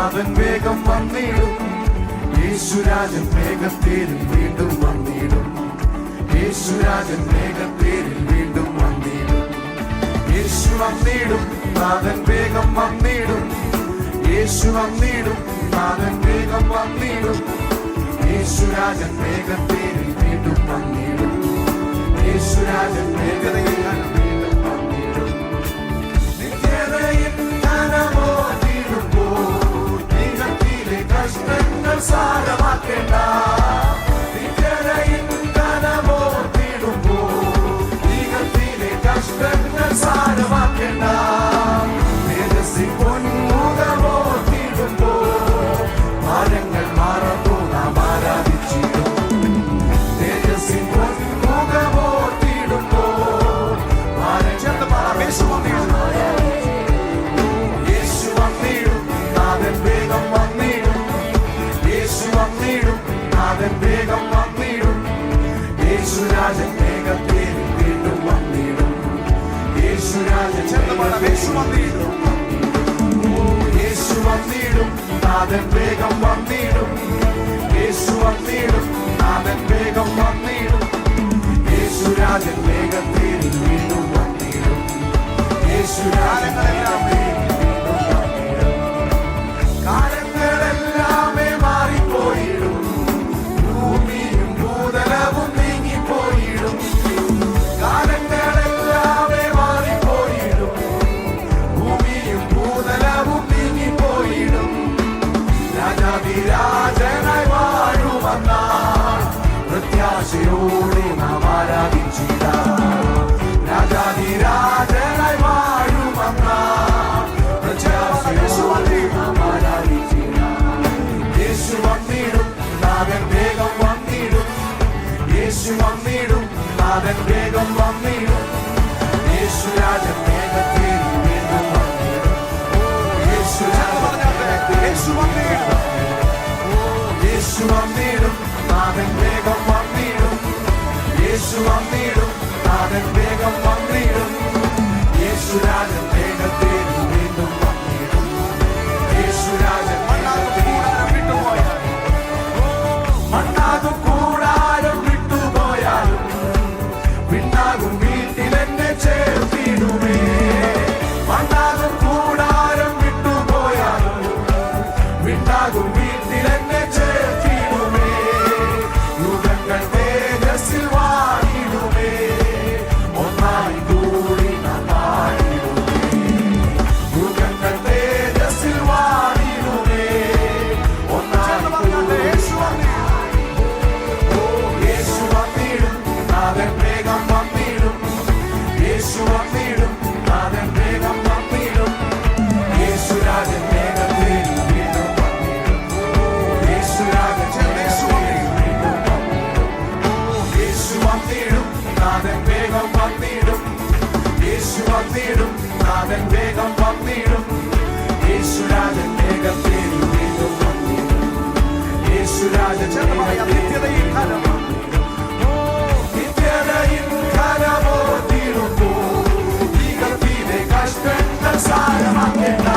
നാഥൻ വേഗം വന്നിടും. യേശുരാജൻ വേഗത്തേരിൽ വീണ്ടും വന്നിടും. യേശുരാജൻ വേഗത്തേരിൽ വീണ്ടും വന്നിടും. യേശു വന്നിടും, നാഥൻ വേഗം വന്നിടും. യേശു വന്നിടും, നാഥൻ വേഗം വന്നിടും. യേശുരാജൻ വേഗത്തേരിൽ വീണ്ടും വന്നിടും. യേശുരാജൻ വേഗതയിൽ വീണ്ടും വന്നിടും. നിത്യതയിൽ ജ്ഞാനമോതിടുമ്പോൾ ദൈവത്തിലെ കഷ്ടങ്ങൾ സാരമാക്കേണ്ട. നിത്യതയിൽ ജ്ഞാനമോതിടുമ്പോൾ ദൈവത്തിലെ കഷ്ടങ്ങൾ സാരമാക്കേണ്ട. തേജസ്സിൽ പൊന്മുഖമോതിടുമ്പോൾ ഭാരങ്ങൾ മാറുമ്പോൾ നാം ആരാധിച്ചിടും. തേജസ്സിൽ പൊന്മുഖമോതിടുമ്പോൾ ഭാരങ്ങൾ യേശു വന്നിടും, നാഥൻ വേഗം വന്നിടും. യേശു വന്നിടും, നാഥൻ വേഗം വന്നിടും. യേശുരാജൻ വേഗത്തേരിൽ വീണ്ടും വന്നിടും. യേശുരാജൻ യേശു വന്നിടും. യേശു വന്നിടും, നാഥൻ വേഗം വന്നിടും. യേശു വന്നിടും, നാഥൻ വേഗം വന്നിടും. യേശുരാജൻ വേഗത്തേരിൽ വീണ്ടും വന്നിടും. യേശുരാജനെല്ലാം വീണ്ടും വന്നിടും. കാലങ്ങളെല്ലാമേ മാറിപ്പോയിടും. ഭൂമിയും ഭൂതലവും നീങ്ങിപ്പോയിടും. കാലങ്ങളെല്ലാമേ മാറിപ്പോയിടും. ഭൂമിയും ഭൂതലവും നീങ്ങിപ്പോയിടും. രാജാതിരാജനായി വാഴുമെന്നാൽ പ്രത്യാശയോടെ നാം ആരാധിച്ചിടാം. രാജാതിരാജനായി വാഴുമെന്നാൽ പ്രത്യാശയോടെ നാം ആരാധിച്ചിടാം. യേശു വന്നിടും, നാഥൻ വേഗം വന്നിടും. യേശു വന്നിടും, നാഥൻ വേഗം വന്നിടും. യേശുരാജൻ വേഗത്തേരിൽ വീണ്ടും വന്നിടും. യേശുരാജൻ യേശു വന്നിടും. യേശു വന്നിടും, നാഥൻ വേഗം വന്നിടും. യേശു വന്നിടും, നാഥൻ വേഗം വന്നിടും. യേശുരാജൻ വേഗത്തേരിൽ വീണ്ടും വന്നിടും. യേശുരാജൻ മണ്ണാകും കൂടാരം വിട്ടുപോയാലും പിന്നാകും വീട്ടിലെന്നെ ചേർത്തിടുമേ. മണ്ണാകും കൂടാരം വിട്ടുപോയാലും പിന്നാകും വീട്ടിലെന്നെ ചേർത്തിടുമേ. യുഗങ്ങൾ തേജസ്സിൽ വാണിടുമേ. ഒന്നായി കൂടി നാം പാടിടുമേ. യുഗങ്ങൾ തേജസ്സിൽ വാണിടുമേ. ഒന്നായി കൂടി യേശു വന്നിടും, നാഥൻ വേഗം വന്നിടും. യേശു വന്നിടും, നാഥൻ വേഗം വന്നിടും. യേശുരാജൻ വേഗത്തേരിൽ വീണ്ടും വന്നിടും. യേശുരാജൻ വീണ്ടും വന്നിടും. യേശു വന്നിടും, നാഥൻ വേഗം വന്നിടും. യേശു വന്നിടും, നാഥൻ വേഗം വന്നിടും. യേശുരാജൻ വേഗത്തേരിൽ വീണ്ടും വന്നിടും. യേശുരാജൻ നിത്യതയിൽ നിത്യതയിൽ ഘനമോതിടുമ്പോൾ ദൈവത്തിലെ കഷ്ടങ്ങൾ സാരമാക്കേണ്ട.